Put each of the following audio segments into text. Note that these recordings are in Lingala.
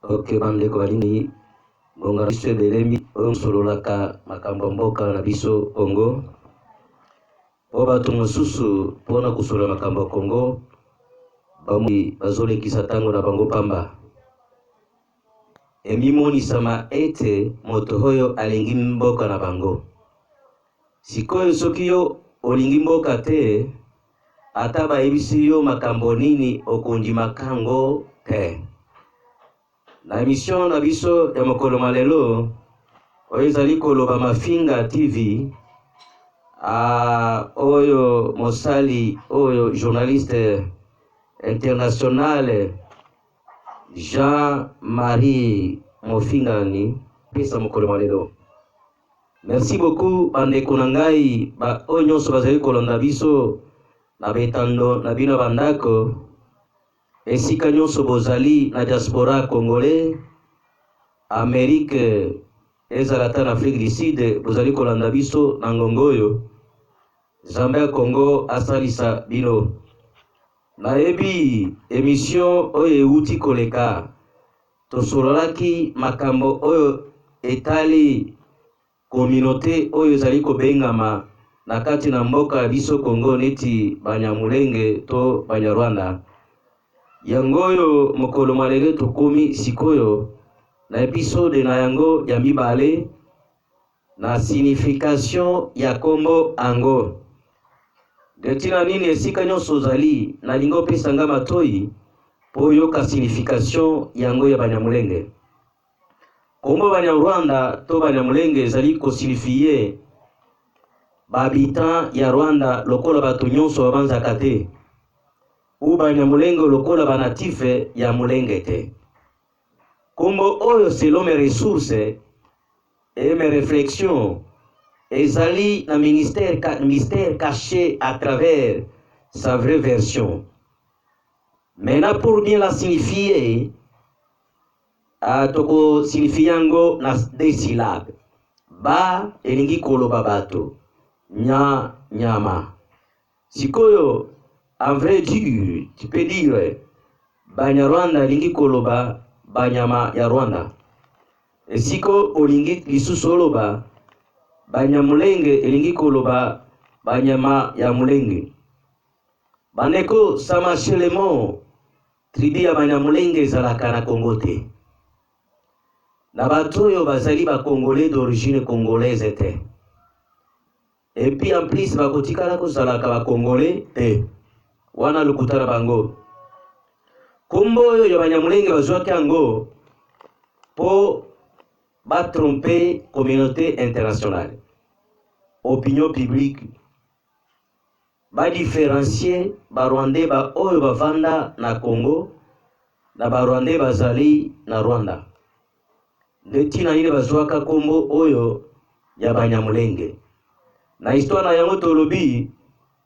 Ok, bandeko balingi ngonga biso ebelemi oyo mosololaka makambo mboka na biso Congo po bato mosusu mpona kosolola makambo ya Congo bazolekisa ntango na bango pamba. Emimonisama ete moto oyo alingi mboka na bango. Sikoyo soki yo olingi mboka te, ata bayebisi yo makambo nini okondima kango te. Na emission na biso ya mokolo malelo oyo ezali koloba Mafinga TV, oyo mosali oyo journaliste international Jean-Marie Mofingani pesa mokolo malelo. Merci beaucoup bandeko na ngai ba oyo nyonso bazali kolonda biso na betando na bino bandako esika nyonso bozali na diaspora congolais, Amérique ezala ta na Afrique du Sud bozali kolanda biso na ngongoyo. Nzambe ya Congo asalisa bino. Nayebi émission oyo euti koleka tosololaki makambo oyo etali communauté oyo ezali kobengama na kati na mboka ya biso Congo neti Banyamulenge to Banyarwanda. Yango oyo mokolo malele tokomi sikoyo na episode na yango ya mibale na signification ya kombo ango. Detina nini esika nyonso ozali na lingo pesa nga matoi po yoka signification yango ya Banyamulenge. Kombo Banyarwanda to Banyamulenge ezali ko signifie bahabitant ya Rwanda lokola bato nyonso babanzaka te, ou Banyamulenge lokola banatife ya Mulenge te. Kombo oyo selon mes ressources et mes réflexions ezali na mystère caché à travers sa vraie version. Maintenant pour bien la signifier, toko signifiango na des syllabes. Ba elingi koloba bato, nya nyama. Sikoyo en vrai dur, tu peux dire Banyarwanda elingi koloba Banyama ya Rwanda. Esiko olingi lisusu oloba Banyamulenge elingi koloba Banyama ya Mulenge. Bandeko sama chelemo tribi ya Banyamulenge ezalaka na Congo te. Na bato oyo bazali ba Congolais d'origine congolaise te. Et puis en plus bakotikala kozalaka ba Congolais te. Wana lukuta na bango. Kombo oyo ya Banyamulenge bazwaki yango po ba tromper communauté internationale, opinion publique, ba différencier ba Rwandais ba oyo bavanda na Congo na ba Rwandais bazali na Rwanda. Ndetina nini bazwaka kombo oyo ya Banyamulenge. Na histoire na yango tolobi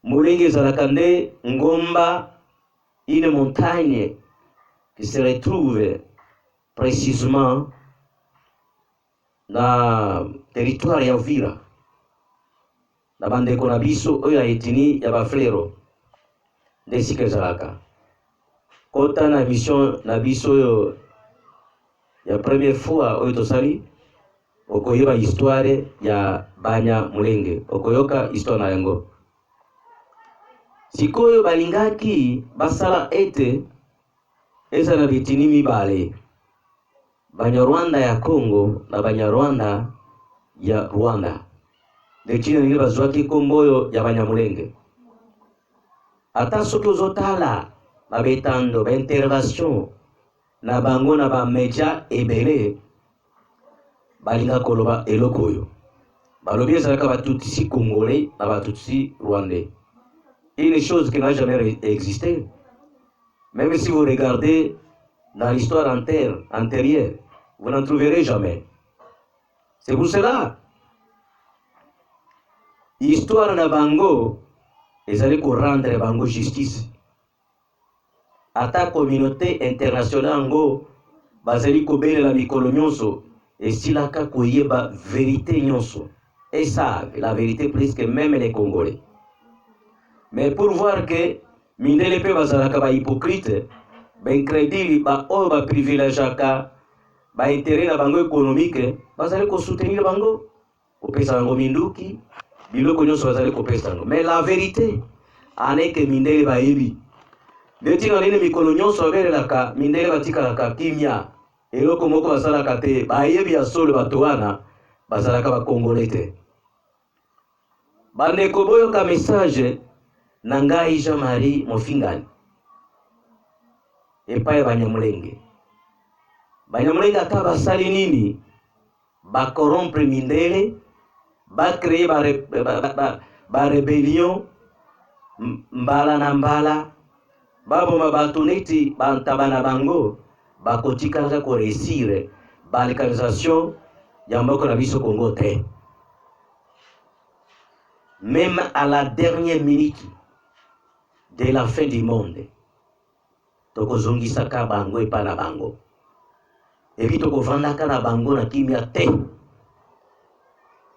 Mulenge ezalaka nde ngomba, une montagne qui se retrouve précisément na territoire ya Uvira. Na bandeko na biso oyo ya etini ya baflero nde esika ezalaka. Kota na émission na biso oyo ya première fois oyo tosali okoyoba histoire ya Banyamulenge, okoyoka histoire na yango. Sikoyo balingaki basala ete eza na bitini mibale, Banyarwanda ya Congo na Banyarwanda ya Rwanda. Detina nini bazwaki kombo oyo ya Banyamulenge. Ata soki ozotala na betando ba intervention na bango na ba media ebele balinga koloba eloko oyo. Balobi ezalaka batutsi congolais na batutsi rwandais. Une chose qui n'a jamais existé. Même si vous regardez dans l'histoire antérieure, vous n'en trouverez jamais. C'est pour cela, l'histoire na bango, ils allaient rendre bango justice. À ta communauté internationale ngo, bazali kobele la mikolo nyonso, et si la ka koyeba vérité nyonso, et savent la vérité plus que même les Congolais. Mais pour voir que mindele pe bazalaka ba hypocrite, ba incrédule, ba oyo ba privilégiaka ba intérêt na bango économique bazali ko soutenir bango kopesa bango minduki biloko nyonso bazali kopesa bango. Mais la vérité aneke mindele bayebi ndetika nini mikolo nyonso babelelaka mindele batikalaka kimia eloko moko basalaka te bayebi ya solo bato wana bazalaka bakongole te. Bandeko boyoka message na ngai Jean-Marie Mofingani epai Banyamulenge. Banyamulenge ata basali nini bakorompre mindele bakreye ba rebellion mbala na mbala baboma bato neti bantabana bango bakotikaka ko réussir balkanisation ya mboka na biso Congo te. Même à la dernière minute de la fin du monde tokozongisaka bango epa na bango epi tokovandaka na bango na kimia te.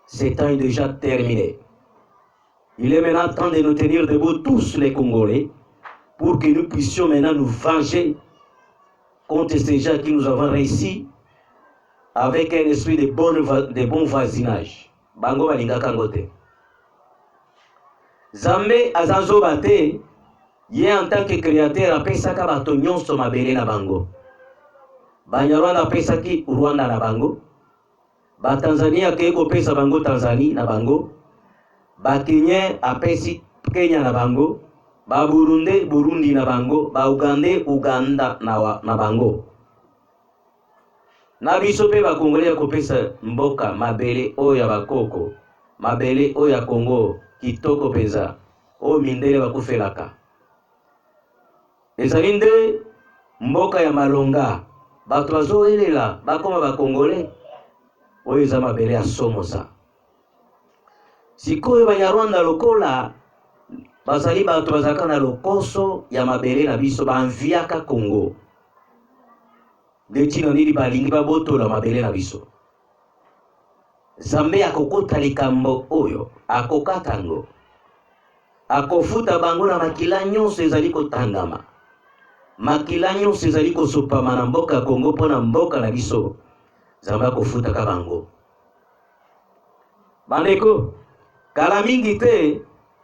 Ce temps est déjà terminé. Il est maintenant temps de nous tenir debout tous les Congolais pour que nous puissions maintenant nous venger contre ces gens qui nous avons réussi avec un esprit de bon voisinage. Bango balingaka ngote. Zambe azanzoba te, ye en tant que créateur apesaka bato nyonso mabele na bango. Banyarwanda apesaki Rwanda na bango. Ba Tanzania ke kopesa bango Tanzanie na bango. Ba Kenya apesi Kenya na bango. Ba Burundi na bango. Ba Uganda na bango. Na biso pe ba Congolais kopesa mboka mabele oya bakoko. Mabele oya Congo kitoko peza. O mindele bakufelaka. Ezali nde mboka ya malonga. Bato bazoelela bakoma ba Congolais oyo eza mabele ya somosa. Sikoyo Banyarwanda lokola bazali bato bazalaka na lokoso ya mabele na biso banviaka Congo. Ndetina nini balingi babotola mabele na biso. Zambe akokota likambo oyo akokatango. Akofuta bango na makila nyonso ezali kotangama. Makila nyonso ezali kosopama na mboka Congo pona mboka na biso. Zambe akofuta ka bango. Bandeko, kala mingi te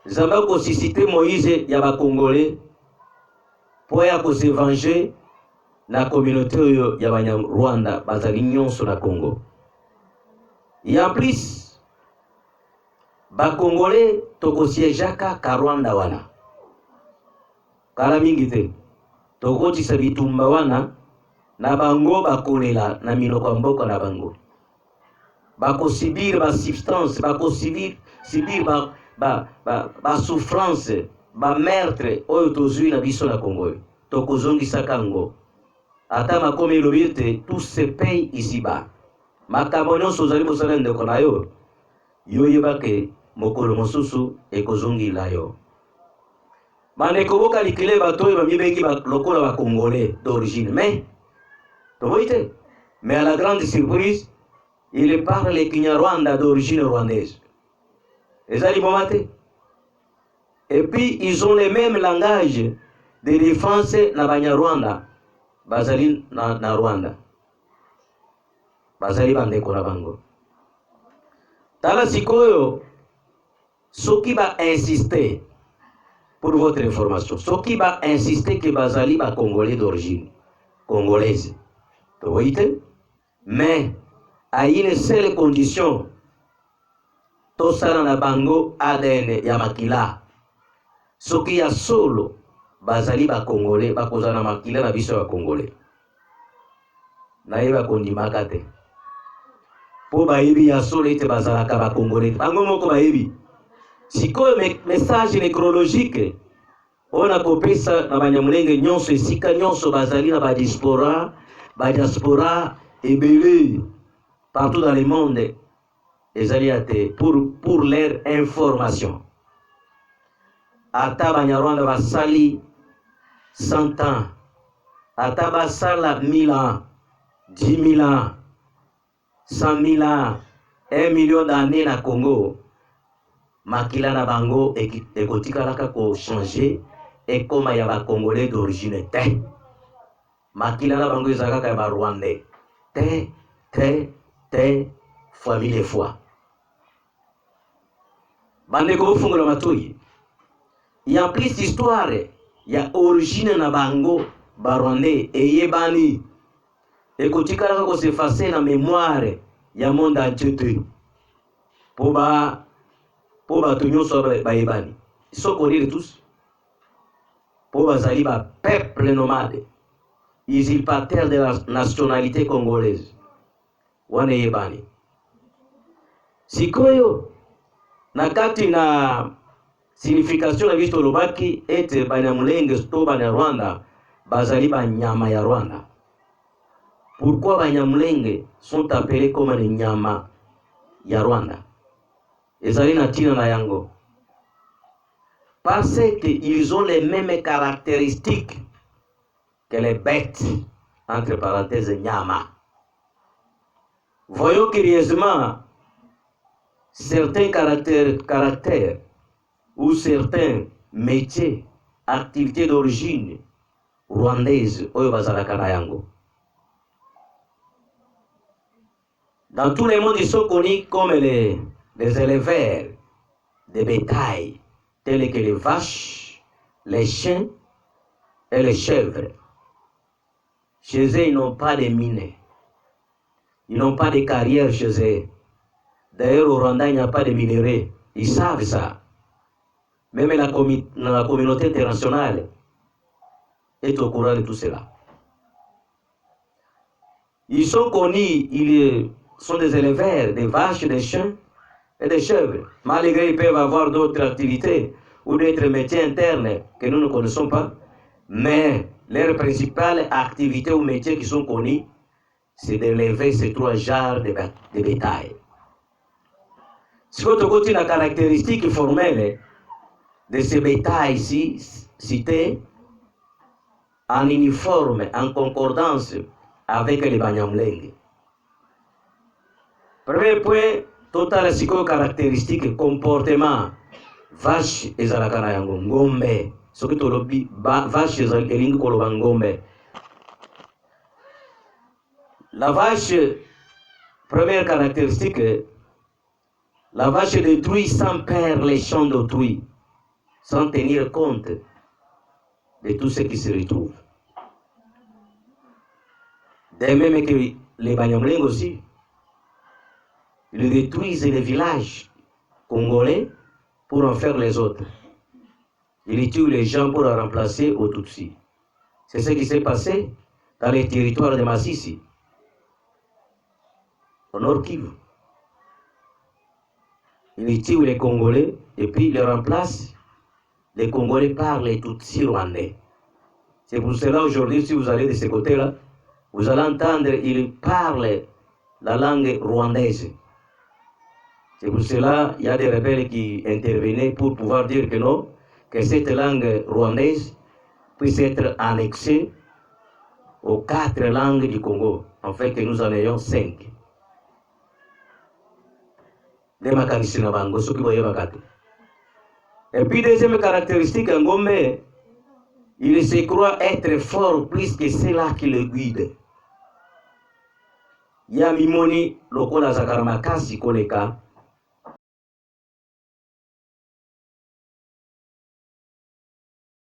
Zambe akosisite Moïse ya bakongole po ya kose venger na communauté oyo ya Banyarwanda bazali nyonso na Congo. Et en plus, bakongole tokosiejaka ka Rwanda wana. Kala mingi te tokotisa bitumba wana na bango bakolela na miloko mboka na bango. Bakosibir ba substance, bakosibir ba souffrance, ba meurtre oyo tozui na biso na Congo. Tokozongisa kango. Ata makomi lobite tout se paye ici-bas. Makambo nyonso ozali kosala ndeko na yo yebake mokolo mosusu ekozongila yo. Bandeko bokalikile bato oyo bamibengi lokola ba Congolais d'origine. Mais à la grande surprise, il parle le Kinyarwanda d'origine rwandaise. Ezali bomate. Et puis ils ont le même langage de défense na Banyarwanda. Bazali na Rwanda. Bazali bandeko na bango. Tala sikoyo soki ba insister pour votre information. Soki ba insister que bazali ba Congolais d'origine congolaise. Toite, mais à une seule condition. Tosala na bango ADN ya makila. Soki ya solo bazali ba Congolais bakozana makila na biso ba Congolais. Na yeba kondimaka te. Po bayebi ya solo ete bazalaka ba Congolais. Bango moko bayebi. Sikoyo message nécrologique ona kopesa na Banyamulenge nyonso esika nyonso bazali na ba diaspora ebele partout dans le monde. Ezali ate pour leur information. Ata Banyarwanda basali 100 ans. Ata basala 1000 ans, 10 000 ans, 100 000 ans, 1 million d'années na Congo. Makila na bango ekotikalaka ko changer ekoma ya ba Congolais d'origine te. Makila na bango ezalaka ya ba Rwandais. fois mille fois. Bandeko fungola matoi. Il y a plus d'histoire, il y a origine na bango, barwandais, et yebani. Et quand tu as s'effacer la mémoire, il y a monde entier. Pour tout le monde, yebani. Ils sont connus tous. Pour bazali ba peuple nomade. Usurpateur de la nationalité congolaise. Wane yebani. Sikoyo, nakati na signification na visto lobaki ete Banyamulenge sto Banyarwanda bazali ba nyama ya Rwanda. Pourquoi Banyamulenge sont appelés comme les nyama ya Rwanda? Ezali na tina na yango. Parce qu'ils ont les mêmes caractéristiques que les bêtes, entre parenthèses nyama. Voyons curieusement certains caractères ou certains métiers, activités d'origine rwandaise, oyo bazalaka na yango. Dans tout le monde, ils sont connus comme les éleveurs de bétail, tels que les vaches, les chiens et les chèvres. Chez eux, ils n'ont pas de mines. Ils n'ont pas de carrière chez eux. D'ailleurs, au Rwanda, il n'y a pas de minerais. Ils savent ça. Même la communauté internationale est au courant de tout cela. Ils sont connus, ils sont des éleveurs, des vaches, des chiens et des chèvres. Malgré qu'ils peuvent avoir d'autres activités ou d'autres métiers internes que nous ne connaissons pas, mais leur principale activité ou métier qui sont connus, c'est d'élever ces trois genres de bétail. Si votre côté la caractéristique formelle de ces bétails ici cités en uniforme, en concordance avec les Banyamulenge. Premier point, total caractéristique, comportement, vache ezalaka na yango ngombe. Soki tolobi vache elingi koloba ngombe. La vache, première caractéristique, la vache détruit sans perdre les champs d'autrui, sans tenir compte de tout ce qui se retrouve. De même que les Banyamulenge aussi, ils détruisent les villages congolais pour en faire les autres. Ils tuent les gens pour les remplacer aux Tutsis. C'est ce qui s'est passé dans les territoires de Masisi, au Nord Kivu. Ils tuent les Congolais et puis ils remplacent les Congolais par les Tutsis rwandais. C'est pour cela aujourd'hui, si vous allez de ce côté-là, vous allez entendre, ils parlent la langue rwandaise. C'est pour cela qu'il y a des rebelles qui intervenaient pour pouvoir dire que non, que cette langue rwandaise puisse être annexée aux 4 langues du Congo, en fait que nous en ayons 5. Et puis deuxième caractéristique, un Ngombe, il se croit être fort plus que ceux-là qui le guident. Ya mimoni lokola zakaramakasi koleka